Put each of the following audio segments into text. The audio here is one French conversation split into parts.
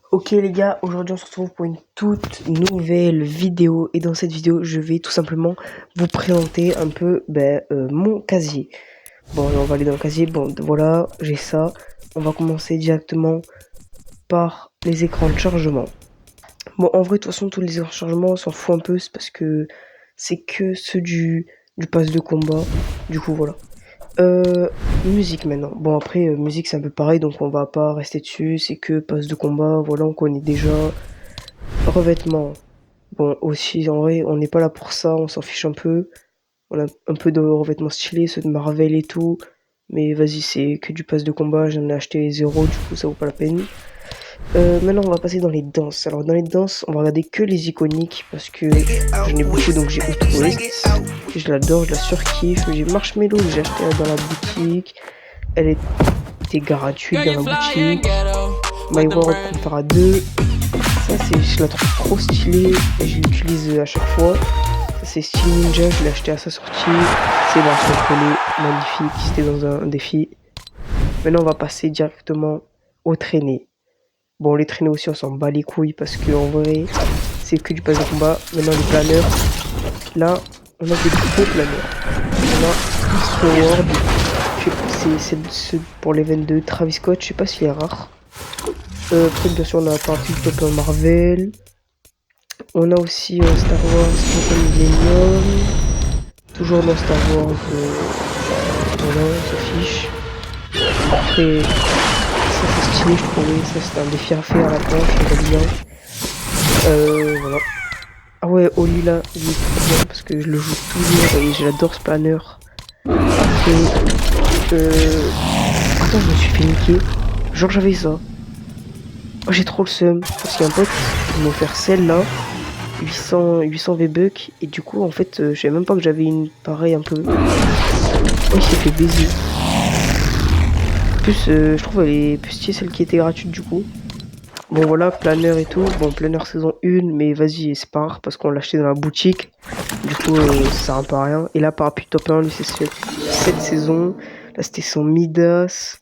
Ok les gars, aujourd'hui on se retrouve pour une toute nouvelle vidéo et dans cette vidéo je vais tout simplement vous présenter un peu mon casier. Bon on va aller dans le casier, bon voilà j'ai ça. On va commencer directement par les écrans de chargement. Bon en vrai de toute façon tous les écrans de chargement on s'en fout un peu, c'est parce que c'est que ceux du pass de combat, du coup voilà. Musique maintenant. Bon après musique c'est un peu pareil donc on va pas rester dessus, c'est que passe de combat, voilà on connaît déjà. Revêtements. Bon aussi en vrai on n'est pas là pour ça, on s'en fiche un peu. On a un peu de revêtements stylés, ceux de Marvel et tout. Mais vas-y c'est que du pass de combat, j'en ai acheté zéro du coup ça vaut pas la peine. Maintenant on va passer dans les danses. Alors dans les danses on va regarder que les iconiques parce que j'en ai beaucoup donc j'ai Outwist. Je l'adore, je la surkiffe. J'ai Marshmello que j'ai acheté dans la boutique. Elle était gratuite dans la boutique. My World Compara 2. Ça, je la trouve trop stylée et je l'utilise à chaque fois. Ça, c'est Style Ninja, je l'ai acheté à sa sortie. C'est bracelet collé, magnifique, c'était dans un défi. Maintenant, on va passer directement aux traînées. Bon, les traînées aussi, on s'en bat les couilles parce que en vrai, c'est que du pass de combat. Maintenant, les planeurs. Là, on a des gros planeurs. On a Sword. C'est pour l'event de Travis Scott, je sais pas s'il est rare. Après, bien sûr, on a Party Top Marvel. On a aussi Star Wars Phantom Millennium. Toujours dans Star Wars. Voilà, on s'affiche. Après, ça c'est stylé, je trouvais. Ça c'était un défi à faire à la planche, je bien. Voilà. Ah ouais, Oli là, il est trop bien parce que je le joue toujours et j'adore ce planner. Après, attends, je me suis fait niquer. Genre j'avais ça. Oh, j'ai trop le seum. Parce qu'il y a un pote qui m'a offert celle-là. 800 V-Bucks. Et du coup, en fait, je savais même pas que j'avais une pareille un peu. Oh, il s'est fait baiser. En plus, je trouve elle est plus stylée celle qui était gratuite du coup. Bon voilà, planeur et tout. Bon, planeur saison 1, mais vas-y, c'est pas rare parce qu'on l'a acheté dans la boutique. Du coup, ça sert un peu à rien. Et là, parapluie top 1, lui, c'est cette saison. Là, c'était son Midas.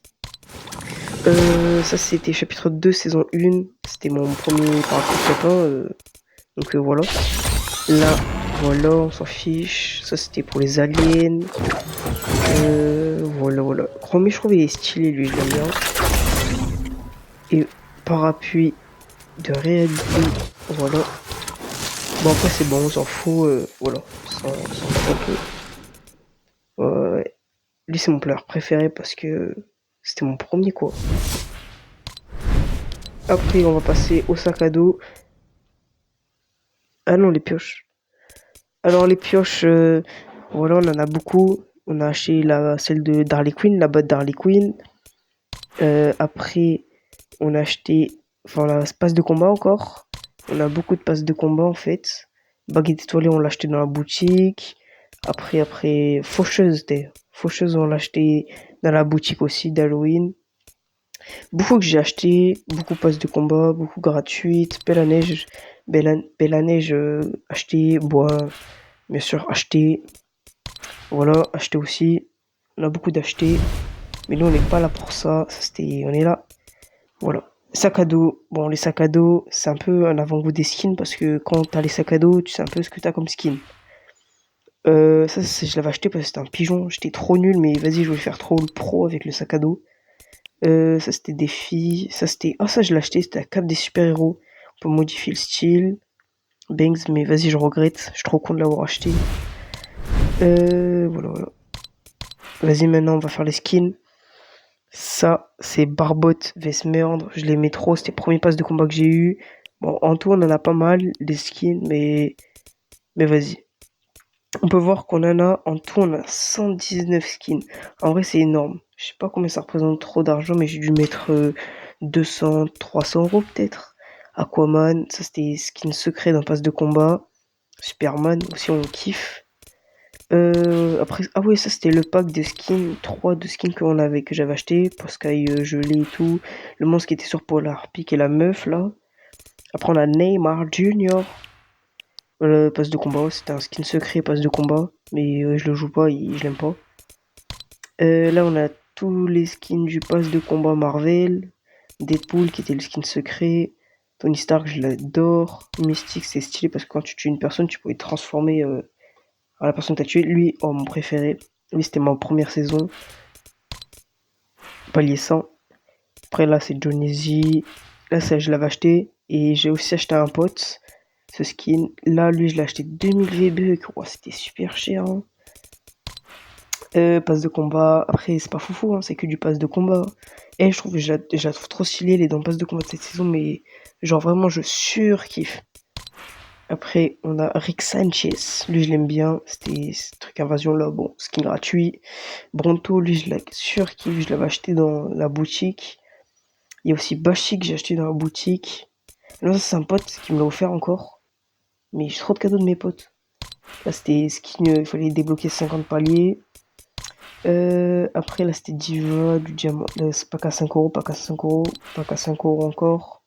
Ça, c'était chapitre 2, saison 1. C'était mon premier parapluie top 1. Donc voilà. Là, voilà, on s'en fiche. Ça, c'était pour les aliens. Voilà. Chromé, je trouve, il est stylé, lui, je l'aime bien. Et parapluie de réalité. Voilà. Bon, après, c'est bon, on s'en fout. Voilà. Ça, on s'en fout un peu. Ouais. Lui, c'est mon planeur préféré parce que c'était mon premier, quoi. Après, on va passer au sac à dos. Ah non, les pioches. Alors, les pioches, voilà, on en a beaucoup. On a acheté celle de Darley Quinn, la boîte Darley Quinn. Après, on a acheté, enfin, la passe de combat encore. On a beaucoup de passes de combat en fait. Baguette étoilée, on l'a acheté dans la boutique. Après, Faucheuse, on l'a acheté dans la boutique aussi d'Halloween. Beaucoup que j'ai acheté, beaucoup de passes de combat, beaucoup gratuites. Belle à neige, acheté. Bois, bien sûr, acheté. Voilà, acheté aussi. On a beaucoup d'achetés. Mais nous, on n'est pas là pour ça. On est là. Voilà. Sac à dos. Bon, les sacs à dos, c'est un peu un avant-goût des skins parce que quand t'as les sacs à dos, tu sais un peu ce que t'as comme skin. Je l'avais acheté parce que c'était un pigeon. J'étais trop nul, mais vas-y, je voulais faire trop le pro avec le sac à dos. Ça, c'était des filles. Ça, c'était. Ah, ça, je l'ai acheté. C'était la cape des super-héros. On peut modifier le style. Bangs, mais vas-y, je regrette. Je suis trop con de l'avoir acheté. Voilà. Vas-y, maintenant, on va faire les skins. Ça, c'est Barbotte Vesmerde. Je l'aimais trop. C'était le premier pass de combat que j'ai eu. Bon, en tout, on en a pas mal, des skins, mais vas-y. On peut voir qu'on en a, en tout, on a 119 skins. En vrai, c'est énorme. Je sais pas combien ça représente trop d'argent, mais j'ai dû mettre 200, 300 euros peut-être. Aquaman, ça c'était skin secret d'un pass de combat. Superman, aussi on kiffe. Après, ah ouais, ça c'était le pack de skins, 3 de skins que j'avais acheté, Pascal gelé et tout. Le monstre qui était sur Polar Peak et la meuf là. Après on a Neymar Junior. Le pass de combat, c'était un skin secret pass de combat, mais je le joue pas, je l'aime pas. Là on a tous les skins du pass de combat Marvel. Deadpool qui était le skin secret. Tony Stark, je l'adore. Mystique, c'est stylé parce que quand tu tues une personne, tu pouvais te transformer à la personne que tu as tué. Lui, oh, mon préféré. Lui, c'était ma première saison. Palier 100. Après, là, c'est Johnny Z. Là, ça, je l'avais acheté. Et j'ai aussi acheté un pote. Ce skin. Là, lui, je l'ai acheté 2000 V-Bucks. Oh, c'était super cher. Hein. Passe de combat. Après, c'est pas foufou, hein, c'est que du passe de combat. Et je trouve que je la trouve trop stylée, elle est dans le passe de combat de cette saison, mais genre vraiment, je surkiffe. Après, on a Rick Sanchez. Lui, je l'aime bien. C'était ce truc invasion là. Bon, skin gratuit. Bronto, lui, je l'ai surkiffe. Je l'avais acheté dans la boutique. Il y a aussi Bashi que j'ai acheté dans la boutique. Là, ça, c'est un pote qui me l'a offert encore. Mais j'ai trop de cadeaux de mes potes. Là, c'était skin, il fallait débloquer 50 paliers. Après, là, c'était Diva, du diamant. C'est pas qu'à 5€, pas qu'à 5€, pas qu'à 5€ encore.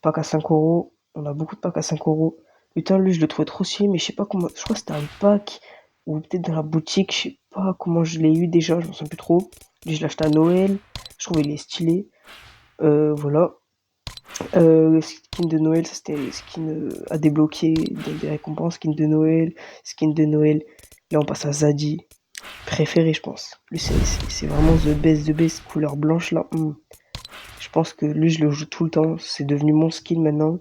Pas qu'à 5€. On a beaucoup de packs à 5€. Putain, lui, je le trouvais trop stylé, mais je sais pas comment. Je crois que c'était un pack, ou peut-être dans la boutique, je sais pas comment je l'ai eu déjà, je m'en souviens plus trop. Lui, je l'ai acheté à Noël. Je trouvais il est stylé. Voilà. Skin de Noël, ça c'était skin à débloquer dans des récompenses. Skin de Noël, skin de Noël. Là, on passe à Zadie. Préféré, je pense. Lui, c'est vraiment the best, couleur blanche là. Je pense que lui, je le joue tout le temps. C'est devenu mon skin maintenant.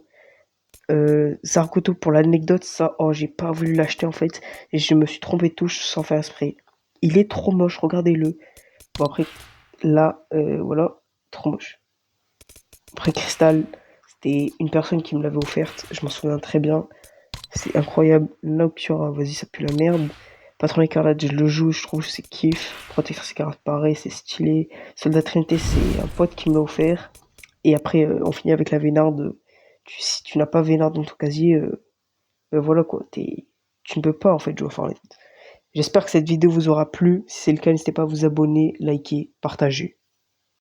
Zarkoto, pour l'anecdote, ça, oh, j'ai pas voulu l'acheter en fait. Et je me suis trompé de touche sans faire exprès. Il est trop moche, regardez-le. Bon, après, là, voilà, trop moche. Après, Crystal, c'était une personne qui me l'avait offerte. Je m'en souviens très bien. C'est incroyable. Noctura, vas-y, ça pue la merde. Patron Écarlate, je le joue, je trouve que c'est kiff. Protecteur Écarlate, pareil, c'est stylé. Soldat Trinité, c'est un pote qui me l'a offert. Et après, on finit avec la Vénarde. Si tu n'as pas Vénarde dans ton casier, voilà quoi, tu ne peux pas en fait jouer à Fortnite. J'espère que cette vidéo vous aura plu. Si c'est le cas, n'hésitez pas à vous abonner, liker, partager.